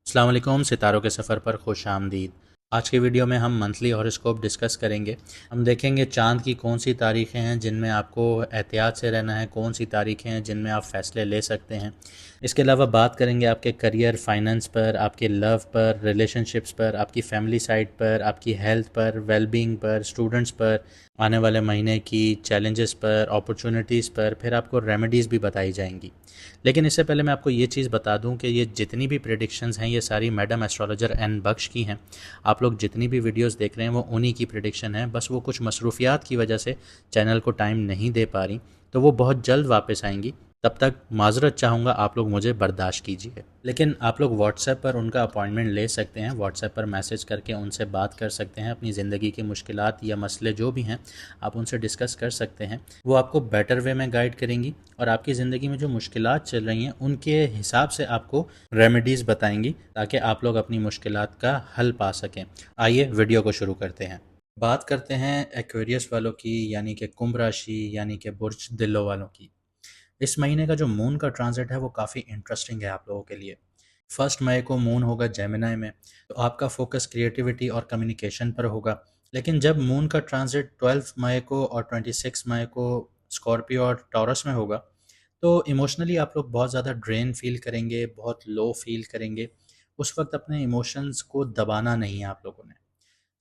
अस्सलाम वालेकुम, सितारों के सफ़र पर खुश आमदीद। आज के वीडियो में हम मंथली हॉरोस्कोप डिस्कस करेंगे। हम देखेंगे चाँद की कौन सी तारीखें हैं जिनमें आपको एहतियात से रहना है, कौन सी तारीखें हैं जिनमें आप फ़ैसले ले सकते हैं। इसके अलावा बात करेंगे आपके करियर, फाइनेंस पर, आपके लव पर, रिलेशनशिप्स पर, आपकी फैमिली साइड पर, आपकी हेल्थ पर, वेलबींग पर, स्टूडेंट्स पर, आने वाले महीने की चैलेंजेस पर, अपॉर्चुनिटीज़ पर, फिर आपको रेमेडीज़ भी बताई जाएंगी। लेकिन इससे पहले मैं आपको ये चीज़ बता दूं कि ये जितनी भी प्रेडिक्शंस हैं ये सारी मैडम एस्ट्रोलॉजर एन बख्श की हैं। आप लोग जितनी भी वीडियोस देख रहे हैं वो उन्हीं की प्रेडिक्शन है, बस वो कुछ मसरूफियात की वजह से चैनल को टाइम नहीं दे पा रही, तो वो बहुत जल्द वापस आएंगी। तब तक माजरत चाहूँगा, आप लोग मुझे बर्दाश्त कीजिए। लेकिन आप लोग व्हाट्सएप पर उनका अपॉइंटमेंट ले सकते हैं, व्हाट्सएप पर मैसेज करके उनसे बात कर सकते हैं, अपनी ज़िंदगी की मुश्किलात या मसले जो भी हैं आप उनसे डिस्कस कर सकते हैं। वो आपको बेटर वे में गाइड करेंगी और आपकी ज़िंदगी में जो मुश्किलात चल रही हैं उनके हिसाब से आपको रेमेडीज़ बताएंगी ताकि आप लोग अपनी मुश्किलात का हल पा सकें। आइए वीडियो को शुरू करते हैं। बात करते हैं एक्वेरियस वालों की, यानी कि कुंभ राशि, यानी कि बुर्ज दिल्लो वालों की। इस महीने का जो मून का ट्रांजिट है वो काफ़ी इंटरेस्टिंग है आप लोगों के लिए। 1 मई को मून होगा जेमिनाई में, तो आपका फोकस क्रिएटिविटी और कम्युनिकेशन पर होगा। लेकिन जब मून का ट्रांजिट 12 मई को और 26 मई को स्कॉर्पियो और टॉरस में होगा, तो इमोशनली आप लोग बहुत ज़्यादा ड्रेन फील करेंगे, बहुत लो फील करेंगे। उस वक्त अपने इमोशंस को दबाना नहीं है आप लोगों ने।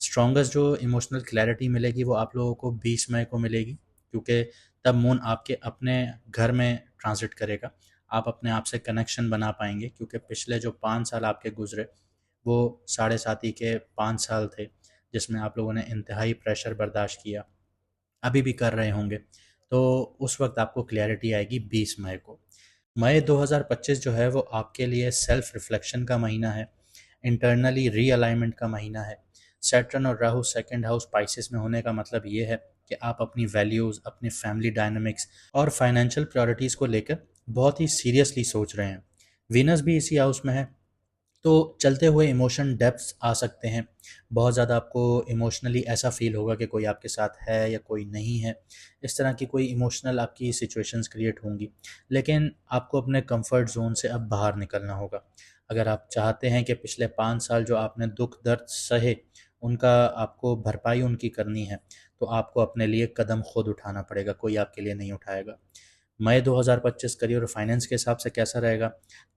स्ट्रॉन्गेस्ट जो इमोशनल क्लैरिटी मिलेगी वो आप लोगों को 20 मई को मिलेगी, क्योंकि तब मून आपके अपने घर में ट्रांजिट करेगा। आप अपने आप से कनेक्शन बना पाएंगे, क्योंकि पिछले जो 5 साल आपके गुजरे वो साढ़े साथी के 5 साल थे, जिसमें आप लोगों ने इंतहाई प्रेशर बर्दाश्त किया, अभी भी कर रहे होंगे। तो उस वक्त आपको क्लैरिटी आएगी 20 मई को। मई 2025 जो है वो आपके लिए सेल्फ रिफ्लेक्शन का महीना है, इंटरनली रीअलाइनमेंट का महीना है। सैटर्न और राहु सेकंड हाउस स्पाइसेस में होने का मतलब ये है कि आप अपनी वैल्यूज़, अपनी फैमिली डायनामिक्स और फाइनेंशियल प्रायोरिटीज़ को लेकर बहुत ही सीरियसली सोच रहे हैं। वीनस भी इसी हाउस में है, तो चलते हुए इमोशन डेप्थ्स आ सकते हैं। बहुत ज़्यादा आपको इमोशनली ऐसा फ़ील होगा कि कोई आपके साथ है या कोई नहीं है। इस तरह की कोई इमोशनल आपकी सिचुएशंस क्रिएट होंगी। लेकिन आपको अपने कंफर्ट ज़ोन से अब बाहर निकलना होगा। अगर आप चाहते हैं कि पिछले 5 साल जो आपने दुःख दर्द सहे, उनका आपको भरपाई उनकी करनी है, तो आपको अपने लिए कदम खुद उठाना पड़ेगा, कोई आपके लिए नहीं उठाएगा। मई 2025 करियर और फाइनेंस के हिसाब से कैसा रहेगा?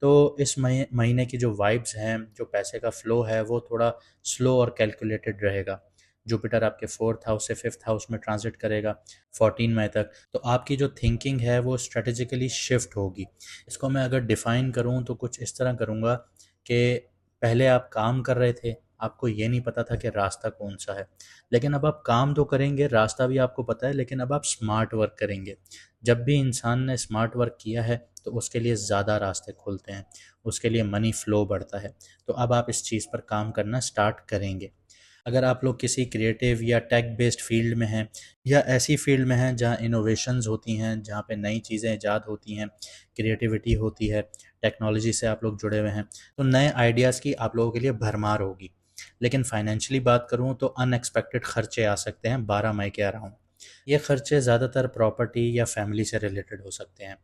तो इस महीने की जो वाइब्स हैं, जो पैसे का फ्लो है, वो थोड़ा स्लो और कैलकुलेटेड रहेगा। जुपिटर आपके 4th हाउस से 5th हाउस में ट्रांजिट करेगा 14 मई तक, तो आपकी जो थिंकिंग है वो स्ट्रेटेजिकली शिफ्ट होगी। इसको मैं अगर डिफ़ाइन करूँ तो कुछ इस तरह करूँगा कि पहले आप काम कर रहे थे, आपको ये नहीं पता था कि रास्ता कौन-सा है। लेकिन अब आप काम तो करेंगे, रास्ता भी आपको पता है, लेकिन अब आप स्मार्ट वर्क करेंगे। जब भी इंसान ने स्मार्ट वर्क किया है तो उसके लिए ज़्यादा रास्ते खुलते हैं, उसके लिए मनी फ्लो बढ़ता है। तो अब आप इस चीज़ पर काम करना स्टार्ट करेंगे। अगर आप लोग किसी क्रिएटिव या टेक बेस्ड फील्ड में हैं, या ऐसी फील्ड में हैं जहाँ इनोवेशंस होती हैं, जहाँ पे नई चीज़ें ईजाद होती हैं, क्रिएटिविटी होती है, टेक्नोलॉजी से आप लोग जुड़े हुए हैं, तो नए आइडियाज़ की आप लोगों के लिए भरमार होगी। लेकिन फाइनेंशियली बात करूँ तो अनएक्सपेक्टेड खर्चे आ सकते हैं 12 मई के अराउंड। ये खर्चे ज़्यादातर प्रॉपर्टी या फैमिली से रिलेटेड हो सकते हैं।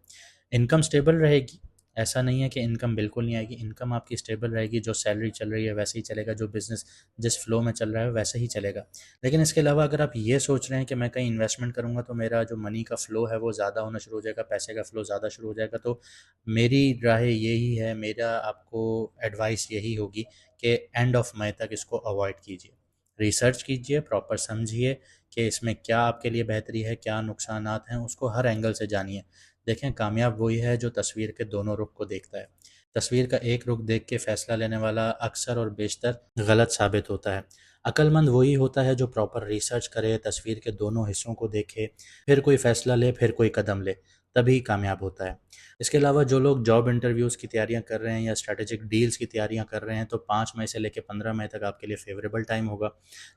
इनकम स्टेबल रहेगी, ऐसा नहीं है कि इनकम बिल्कुल नहीं आएगी। इनकम आपकी स्टेबल रहेगी, जो सैलरी चल रही है वैसे ही चलेगा, जो बिज़नेस जिस फ्लो में चल रहा है वैसे ही चलेगा। लेकिन इसके अलावा अगर आप ये सोच रहे हैं कि मैं कहीं इन्वेस्टमेंट करूँगा तो मेरा जो मनी का फ़्लो है वो ज़्यादा होना शुरू हो जाएगा, पैसे का फ़्लो ज़्यादा शुरू हो जाएगा, तो मेरी राय यही है, मेरा आपको एडवाइस यही होगी कि एंड ऑफ मई तक इसको अवॉइड कीजिए। रिसर्च कीजिए, प्रॉपर समझिए कि इसमें क्या आपके लिए बेहतरी है, क्या नुकसानात हैं, उसको हर एंगल से जानिए। देखें, कामयाब वही है जो तस्वीर के दोनों रुख को देखता है। तस्वीर का एक रुख देख के फैसला लेने वाला अक्सर और बेशतर गलत साबित होता है। अक्लमंद वही होता है जो प्रॉपर रिसर्च करे, तस्वीर के दोनों हिस्सों को देखे, फिर कोई फैसला ले, फिर कोई कदम ले, तभी कामयाब होता है। इसके अलावा जो लोग जॉब इंटरव्यूज़ की तैयारियां कर रहे हैं या स्ट्रैटेजिक डील्स की तैयारियां कर रहे हैं, तो 5 मई से लेकर 15 मई तक आपके लिए फेवरेबल टाइम होगा।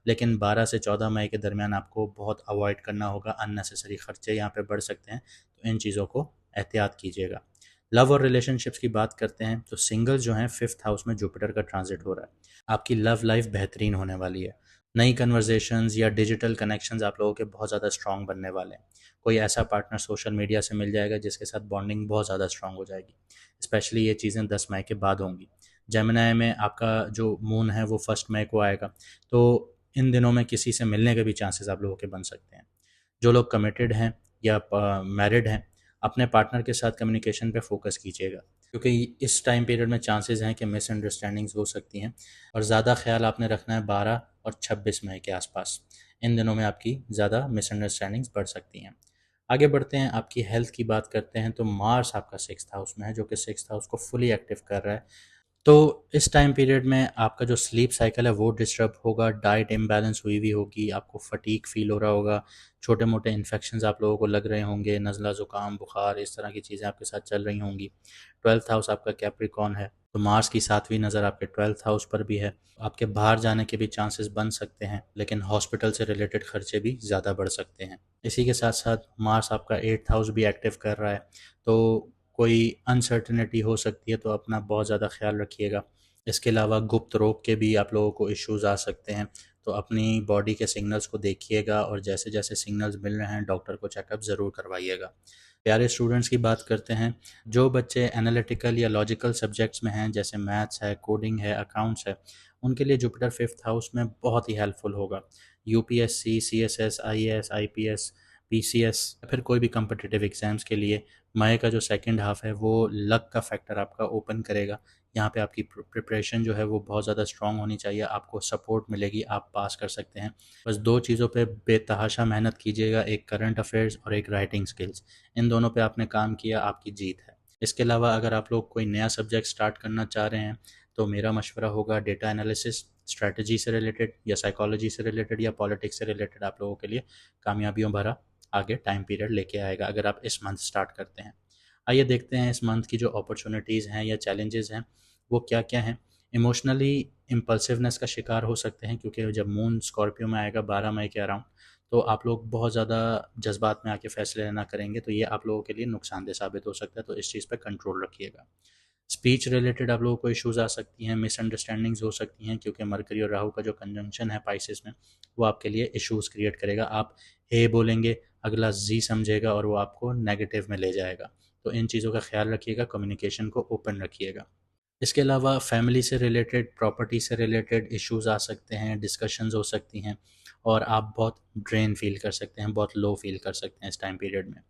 लेकिन 12 से 14 मई के दरमियान आपको बहुत अवॉइड करना होगा, अननेसेसरी खर्चे यहाँ पे बढ़ सकते हैं, तो इन चीज़ों को एहतियात कीजिएगा। लव और रिलेशनशिप्स की बात करते हैं तो सिंगल्स जो हैं 5th हाउस में जुपिटर का ट्रांजिट हो रहा है। आपकी लव लाइफ बेहतरीन होने वाली है। नई कन्वर्जेशंस या डिजिटल कनेक्शंस आप लोगों के बहुत ज़्यादा स्ट्रॉन्ग बनने वाले हैं। कोई ऐसा पार्टनर सोशल मीडिया से मिल जाएगा जिसके साथ बॉन्डिंग बहुत ज़्यादा स्ट्रॉन्ग हो जाएगी। स्पेशली ये चीज़ें 10 मई के बाद होंगी। जेमिनी में आपका जो मून है वो 1 मई को आएगा। तो इन दिनों में किसी से मिलने के भी चांसेस आप लोगों के बन सकते हैं। जो लोग कमिटेड हैं या मैरिड हैं, अपने पार्टनर के साथ कम्युनिकेशन पे फोकस कीजिएगा, क्योंकि इस टाइम पीरियड में चांसेस हैं कि मिसअंडरस्टैंडिंग्स हो सकती हैं। और ज़्यादा ख्याल आपने रखना है 12 और 26 मई के आसपास। इन दिनों में आपकी ज़्यादा मिसअंडरस्टैंडिंग्स बढ़ सकती हैं। आगे बढ़ते हैं, आपकी हेल्थ की बात करते हैं। तो मार्स आपका 6th हाउस में है, जो कि 6th हाउस को फुली एक्टिव कर रहा है। तो इस टाइम पीरियड में आपका जो स्लीप साइकिल है वो डिस्टर्ब होगा, डाइट इम्बैलेंस हुई हुई होगी, आपको फटीग फील हो रहा होगा, छोटे मोटे इन्फेक्शंस आप लोगों को लग रहे होंगे, नज़ला ज़ुकाम बुखार इस तरह की चीज़ें आपके साथ चल रही होंगी। 12th हाउस आपका कैप्रिकॉन है, तो मार्स की 7वीं नज़र आपके 12th हाउस पर भी है। आपके बाहर जाने के भी चांसेस बन सकते हैं, लेकिन हॉस्पिटल से रिलेटेड खर्चे भी ज़्यादा बढ़ सकते हैं। इसी के साथ साथ मार्स आपका 8th हाउस भी एक्टिव कर रहा है, तो कोई अनसर्टेनिटी हो सकती है, तो अपना बहुत ज़्यादा ख्याल रखिएगा। इसके अलावा गुप्त रोग के भी आप लोगों को इश्यूज़ आ सकते हैं, तो अपनी बॉडी के सिग्नल्स को देखिएगा और जैसे जैसे सिग्नल्स मिल रहे हैं डॉक्टर को चेकअप ज़रूर करवाइएगा। प्यारे स्टूडेंट्स की बात करते हैं। जो बच्चे एनालिटिकल या लॉजिकल सब्जेक्ट्स में हैं, जैसे मैथ्स है, कोडिंग है, अकाउंट्स है, उनके लिए जुपिटर 5th हाउस में बहुत ही हेल्पफुल होगा। UPSC, CSS, IAS, IPS, PCS या फिर कोई भी कम्पिटिटिव एग्जाम्स के लिए मई का जो सेकंड हाफ है वो लक का फैक्टर आपका ओपन करेगा। यहाँ पे आपकी प्रिपरेशन जो है वो बहुत ज़्यादा स्ट्रांग होनी चाहिए, आपको सपोर्ट मिलेगी, आप पास कर सकते हैं। बस 2 चीज़ों पे बेतहाशा मेहनत कीजिएगा, एक करंट अफेयर्स और एक राइटिंग स्किल्स। इन दोनों पे आपने काम किया, आपकी जीत है। इसके अलावा अगर आप लोग कोई नया सब्जेक्ट स्टार्ट करना चाह रहे हैं, तो मेरा मशवरा होगा डेटा एनालिसिस, स्ट्रैटेजी से रिलेटेड या साइकोलॉजी से रिलेटेड या पॉलिटिक्स से रिलेटेड आप लोगों के लिए कामयाबियों भरा आगे टाइम पीरियड लेके आएगा, अगर आप इस मंथ स्टार्ट करते हैं। आइए देखते हैं इस मंथ की जो अपॉर्चुनिटीज़ हैं या चैलेंजेस हैं वो क्या क्या हैं। इमोशनली इम्पल्सिवनेस का शिकार हो सकते हैं, क्योंकि जब मून स्कॉर्पियो में आएगा 12 मई के अराउंड, तो आप लोग बहुत ज़्यादा जज्बात में आके फैसले लेना करेंगे, तो ये आप लोगों के लिए नुकसानदेह साबित हो सकता है, तो इस चीज़ पे कंट्रोल रखिएगा। स्पीच रिलेटेड आप लोगों को इश्यूज़ आ सकती हैं, मिसअंडरस्टैंडिंग्स हो सकती हैं, क्योंकि मरकरी और राहु का जो कंजंक्शन है पाइसेस में, वो आपके लिए इश्यूज़ क्रिएट करेगा। आप ए बोलेंगे, अगला जी समझेगा और वो आपको नेगेटिव में ले जाएगा। तो इन चीज़ों का ख्याल रखिएगा, कम्युनिकेशन को ओपन रखिएगा। इसके अलावा फैमिली से रिलेटेड, प्रॉपर्टी से रिलेटेड इश्यूज़ आ सकते हैं, डिस्कशंस हो सकती हैं और आप बहुत ड्रेन फील कर सकते हैं, बहुत लो फील कर सकते हैं इस टाइम पीरियड में।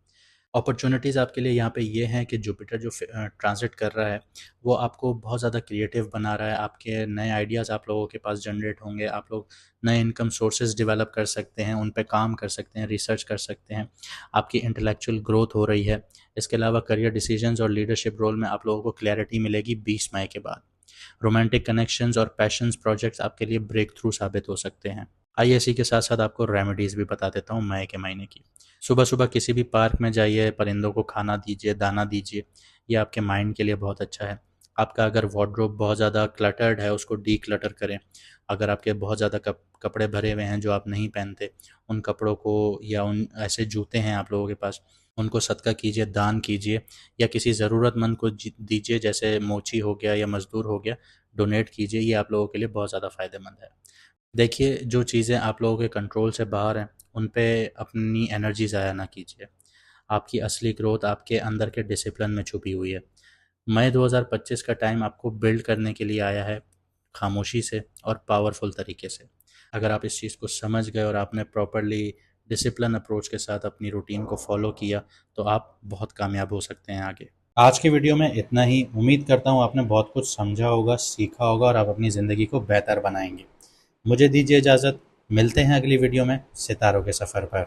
अपॉर्चुनिटीज़ आपके लिए यहाँ पे ये हैं कि जुपिटर जो ट्रांजिट कर रहा है वो आपको बहुत ज़्यादा क्रिएटिव बना रहा है, आपके नए आइडियाज़ आप लोगों के पास जनरेट होंगे, आप लोग नए इनकम सोर्सेज डेवलप कर सकते हैं, उन पे काम कर सकते हैं, रिसर्च कर सकते हैं, आपकी इंटेलेक्चुअल ग्रोथ हो रही है। इसके अलावा करियर डिसीजंस और लीडरशिप रोल में आप लोगों को क्लैरिटी मिलेगी 20 मई के बाद। रोमांटिक कनेक्शंस और पैशंस प्रोजेक्ट्स आपके लिए ब्रेक थ्रू साबित हो सकते हैं। आइए इसी के साथ साथ आपको रेमेडीज़ भी बता देता हूँ मई के महीने की। सुबह सुबह किसी भी पार्क में जाइए, परिंदों को खाना दीजिए, दाना दीजिए, ये आपके माइंड के लिए बहुत अच्छा है। आपका अगर वार्डरोब बहुत ज़्यादा क्लटर्ड है, उसको डी क्लटर करें। अगर आपके बहुत ज़्यादा कपड़े भरे हुए हैं जो आप नहीं पहनते, उन कपड़ों को या उन ऐसे जूते हैं आप लोगों के पास, उनको सदका कीजिए, दान कीजिए या किसी ज़रूरतमंद को दीजिए, जैसे मोची हो गया या मज़दूर हो गया, डोनेट कीजिए। ये आप लोगों के लिए बहुत ज़्यादा फ़ायदेमंद है। देखिए, जो चीज़ें आप लोगों के कंट्रोल से बाहर हैं, उन पे अपनी एनर्जी ज़ाया ना कीजिए। आपकी असली ग्रोथ आपके अंदर के डिसिप्लिन में छुपी हुई है। मई 2025 का टाइम आपको बिल्ड करने के लिए आया है, खामोशी से और पावरफुल तरीके से। अगर आप इस चीज़ को समझ गए और आपने प्रॉपर्ली डिसिप्लिन अप्रोच के साथ अपनी रूटीन को फॉलो किया, तो आप बहुत कामयाब हो सकते हैं आगे। आज की वीडियो में इतना ही। उम्मीद करता हूँ आपने बहुत कुछ समझा होगा, सीखा होगा और आप अपनी ज़िंदगी को बेहतर बनाएंगे। मुझे दीजिए इजाज़त, मिलते हैं अगली वीडियो में सितारों के सफ़र पर।